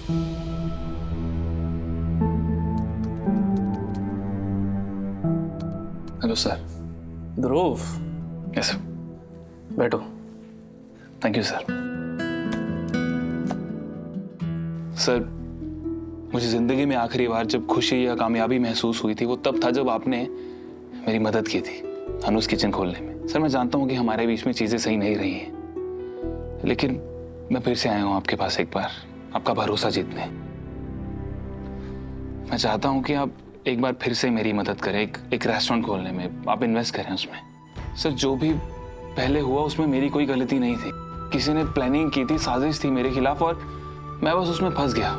Hello sir. Dhruv, yes sir. बैठो। Thank you sir. Sir, मुझे जिंदगी में आखिरी बार जब खुशी या कामयाबी महसूस हुई थी वो तब था जब आपने मेरी मदद की थी अनुज किचन खोलने में। सर, मैं जानता हूँ कि हमारे बीच में चीजें सही नहीं रही हैं, लेकिन मैं फिर से आया हूँ आपके पास एक बार आपका भरोसा जीतने। मैं चाहता हूँ कि आप एक बार फिर से मेरी मदद करें, एक रेस्टोरेंट खोलने में आप इन्वेस्ट करें उसमें। सर, जो भी पहले हुआ उसमें मेरी कोई गलती नहीं थी। किसी ने प्लानिंग की थी, साजिश थी मेरे खिलाफ और मैं बस उसमें फंस गया।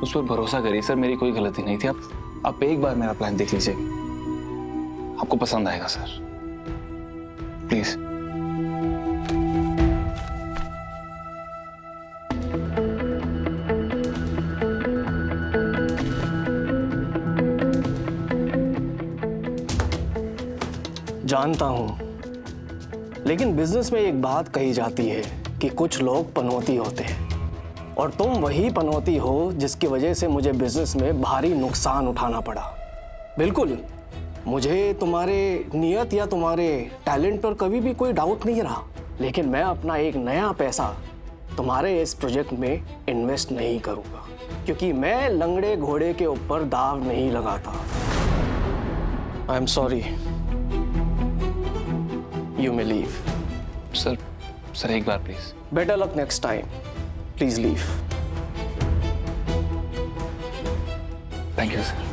उस पर भरोसा करिए सर, मेरी कोई गलती नहीं थी। आप एक बार मेरा प्लान देख लीजिए, आपको पसंद आएगा सर, प्लीज। जानता हूं, लेकिन बिजनेस में एक बात कही जाती है कि कुछ लोग पनौती होते हैं और तुम वही पनौती हो जिसकी वजह से मुझे बिजनेस में भारी नुकसान उठाना पड़ा। बिल्कुल, मुझे तुम्हारे नियत या तुम्हारे टैलेंट पर कभी भी कोई डाउट नहीं रहा, लेकिन मैं अपना एक नया पैसा तुम्हारे इस प्रोजेक्ट में इन्वेस्ट नहीं करूंगा, क्योंकि मैं लंगड़े घोड़े के ऊपर दाव नहीं लगाता। I am sorry, you may leave. Sir एक बार please. Better luck next time, please leave. Thank you sir.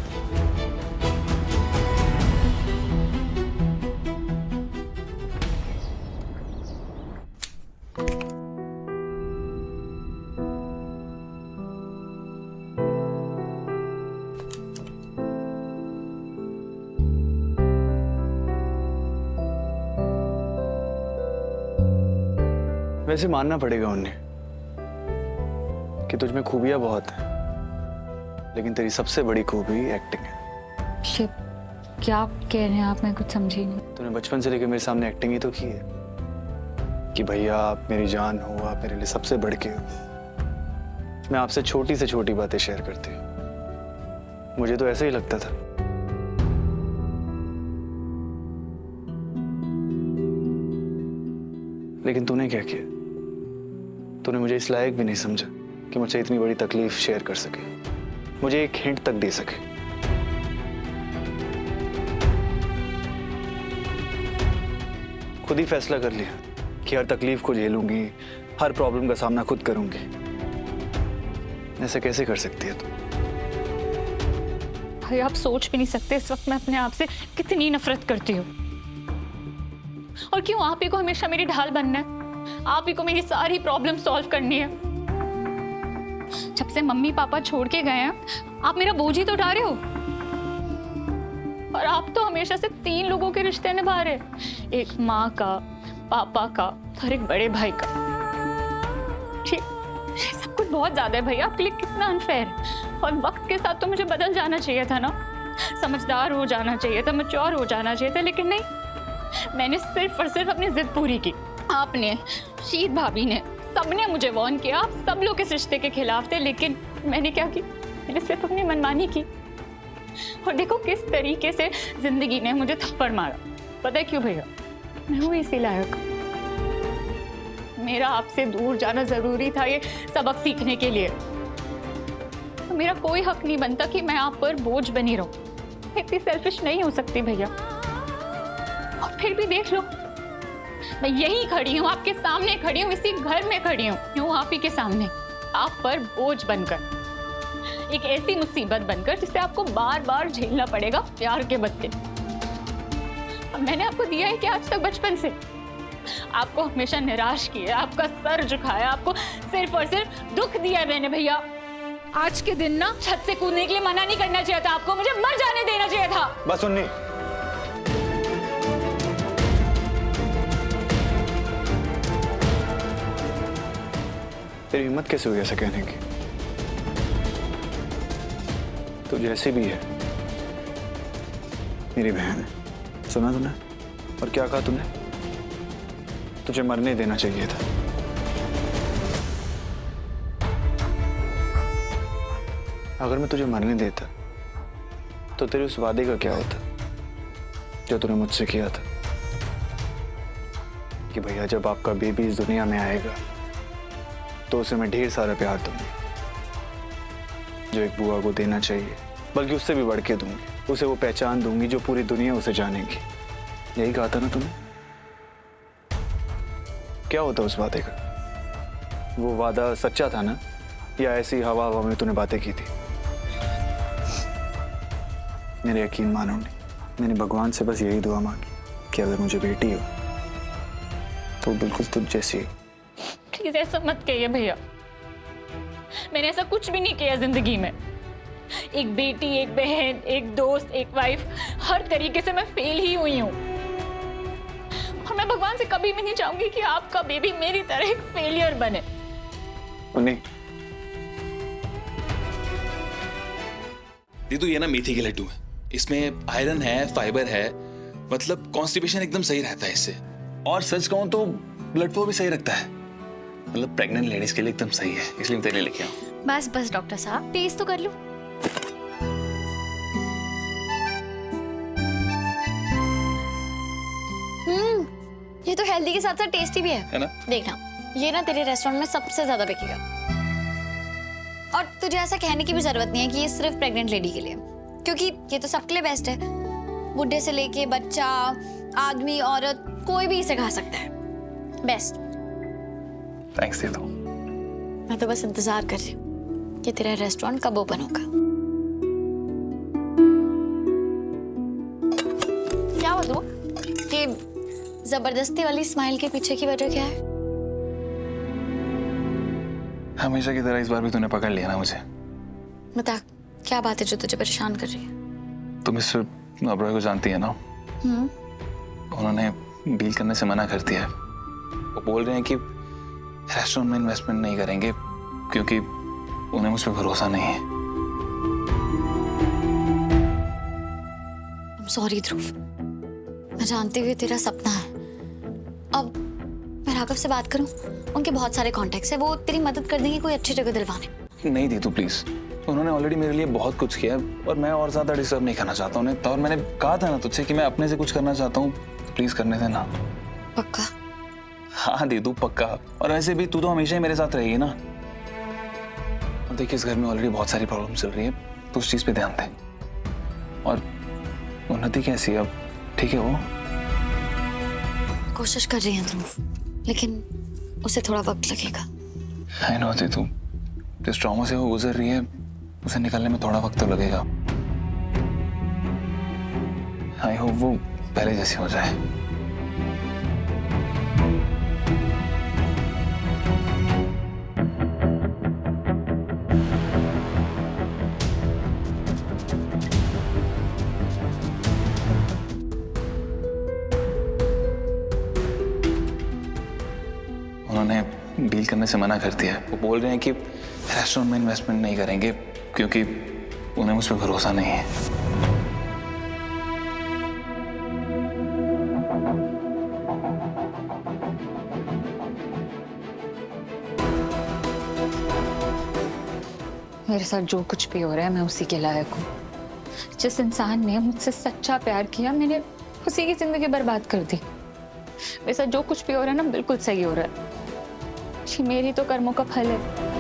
वैसे मानना पड़ेगा उन्हें कि तुझ में खूबियां बहुत हैं, लेकिन तेरी सबसे बड़ी खूबी एक्टिंग है। शिव, क्या कह रहे हैं आप? मैं कुछ समझी नहीं। तूने बचपन से लेकर मेरे सामने एक्टिंग ही तो की है कि भैया आप मेरी जान हो, आप मेरे लिए सबसे बढ़ के हो। मैं आपसे छोटी से छोटी बातें शेयर करती हूँ, मुझे तो ऐसे ही लगता था। लेकिन तूने क्या किया? तूने मुझे इस लायक भी नहीं समझा कि मुझसे इतनी बड़ी तकलीफ शेयर कर सके, मुझे एक हिंट तक दे सके। खुद ही फैसला कर लिया कि हर तकलीफ को झेलूंगी, हर प्रॉब्लम का सामना खुद करूंगी। ऐसा कैसे कर सकती है तू? भाई, आप सोच भी नहीं सकते इस वक्त मैं अपने आप से कितनी नफरत करती हूँ। और क्यों आप ही को हमेशा मेरी ढाल बनना है? आप ही को मेरी सारी प्रॉब्लम सॉल्व करनी है। जब से मम्मी पापा छोड़ के गए हैं, आप मेरा बोझ ही तो उठा रहे हो। और आप तो हमेशा से 3 लोगों के रिश्ते निभा रहे, एक माँ का, पापा का और एक बड़े भाई का। ये सब कुछ बहुत ज्यादा है भैया, आपके लिए कितना अनफेयर है। और वक्त के साथ तो मुझे बदल जाना चाहिए था ना, समझदार हो जाना चाहिए था, मैच्योर हो जाना चाहिए था, लेकिन नहीं, मैंने सिर्फ और सिर्फ अपनी जिद पूरी की। आपने, शीत भाभी ने, सबने मुझे वार्न किया, आप सब लोग इस रिश्ते के खिलाफ थे, लेकिन मैंने क्या की? मैंने सिर्फ अपनी मनमानी की। और देखो किस तरीके से जिंदगी ने मुझे थप्पड़ मारा। पता है क्यों भैया? मैं हूँ इसी लायक। मेरा आपसे दूर जाना जरूरी था ये सबक सीखने के लिए। तो मेरा कोई हक नहीं बनता कि मैं आप पर बोझ बनी रहूं। इतनी सेल्फिश नहीं हो सकती भैया। और फिर भी देख लो, मैं यही खड़ी हूँ, आपके सामने खड़ी हूँ, इसी घर में खड़ी हूँ आप ही के सामने, आप पर बोझ बनकर, एक ऐसी मुसीबत बनकर जिसे आपको बार बार झेलना पड़ेगा प्यार के बदले। अब मैंने आपको दिया है कि आज तक बचपन से आपको हमेशा निराश किया, आपका सर झुकाया, आपको सिर्फ और सिर्फ दुख दिया है मैंने भैया। आज के दिन ना छत से कूदने के लिए मना नहीं करना चाहिए था आपको, मुझे मर जाने देना चाहिए था। बस सुननी, तेरी हिम्मत कैसे हुई ऐसा कहने की? तो जैसे भी है मेरी बहन है। सुना तूने? और क्या कहा तूने? तुझे मरने देना चाहिए था। अगर मैं तुझे मरने देता तो तेरे उस वादे का क्या होता जो तूने मुझसे किया था कि भैया जब आपका बेबी इस दुनिया में आएगा तो उसे मैं ढेर सारा प्यार दूंगी, जो एक बुआ को देना चाहिए, बल्कि उससे भी बढ़ के दूंगी। उसे वो पहचान दूंगी जो पूरी दुनिया उसे जानेगी। यही कहा था ना तुमने? क्या होता उस वादे का? वो वादा सच्चा था ना, या ऐसी हवा हवा में तूने बातें की थी? मेरे यकीन मानो नहीं, मैंने भगवान से बस यही दुआ मांगी कि अगर मुझे बेटी हो तो बिल्कुल तुझ जैसी हो। प्लीज ऐसा मत कहिए भैया, मैंने ऐसा कुछ भी नहीं किया जिंदगी में। एक बेटी, एक बहन, एक दोस्त, एक वाइफ, हर तरीके से मैं फेल ही हुई हूँ। और मैं भगवान से कभी भी नहीं चाहूंगी कि आपका बेबी मेरी तरह एक फेलियर बने। नहीं, दीदू ये ना मेथी के लड्डू है, इसमें आयरन है, फाइबर है, मतलब कॉन्स्टिपेशन एकदम सही रहता है इससे। और सच कहूं तो ब्लड फ्लो भी सही रखता है, मतलब प्रेग्नेंट लेडीज के लिए एकदम सही है, इसलिए मैं तेरे लिए लेके आऊं। बस बस डॉक्टर साहब, टेस्ट तो कर लो। ये तो हेल्दी के साथ साथ टेस्टी भी है ना? देखना, ये ना तेरे रेस्टोरेंट में सबसे ज्यादा बिकेगा। और तुझे ऐसा कहने की भी जरूरत नहीं है कि ये सिर्फ प्रेग्नेंट लेडी के लिए, क्योंकि ये तो सबके लिए बेस्ट है। बुढ़े से लेके बच्चा, आदमी, औरत, कोई भी इसे खा सकता है। बेस्ट। थैंक्स दीदू। मैं तो बस इंतजार कर रही हूँ कि तेरा रेस्टोरेंट कब ओपन होगा। क्या हुआ तू? कि जबरदस्ती वाली स्माइल के पीछे की वजह क्या है? हमेशा की तरह इस बार भी तूने पकड़ लिया ना मुझे। बता, क्या बात है जो तुझे परेशान कर रही है? तुम मिस्टर अब्रॉय को जानती है ना? उन्होंने डील करने से मना कर दिया है। वो बोल रहे हैं कि रेस्टोरेंट में इन्वेस्टमेंट नहीं करेंगे क्योंकि उन्हें मुझ पर भरोसा नहीं है। सॉरी ध्रुव, मैं जानती हूँ तेरा सपना है। अब मैं राघव से बात करूं? उनके बहुत सारे कॉन्टेक्ट्स हैं, वो तेरी मदद कर देंगे कोई अच्छी जगह दिलवाने। नहीं दीदू प्लीज, उन्होंने ऑलरेडी मेरे लिए बहुत कुछ किया और मैं और ज्यादा डिस्टर्ब नहीं करना चाहता उन्हें। और मैंने कहा था ना तुझसे कि मैं अपने से कुछ करना चाहता हूँ, प्लीज करने देना। पक्का? हाँ दीदू पक्का। और वैसे भी तू तो हमेशा ही मेरे साथ रहेगी ना। और देखिए इस घर में ऑलरेडी बहुत सारी प्रॉब्लम चल रही है, तो उस चीज पे ध्यान दे। और उन्नति कैसी है अब, ठीक है वो? कोशिश कर रही है ध्रुव, लेकिन उसे थोड़ा वक्त लगेगा। आई नो दीदू, जिस ट्रॉमा से वो गुजर रही है उसे निकलने में थोड़ा वक्त तो लगेगा। आई होप वो पहले जैसी हो जाए। उन्होंने डील करने से मना कर दिया है। वो बोल रहे हैं कि रेस्टोरेंट में इन्वेस्टमेंट नहीं करेंगे क्योंकि उन्हें मुझ पर भरोसा नहीं है। मेरे साथ जो कुछ भी हो रहा है मैं उसी के लायक हूँ। जिस इंसान ने मुझसे सच्चा प्यार किया, मैंने उसी की जिंदगी बर्बाद कर दी। मेरे साथ जो कुछ भी हो रहा है ना, बिल्कुल सही हो रहा है। ये मेरी तो कर्मों का फल है।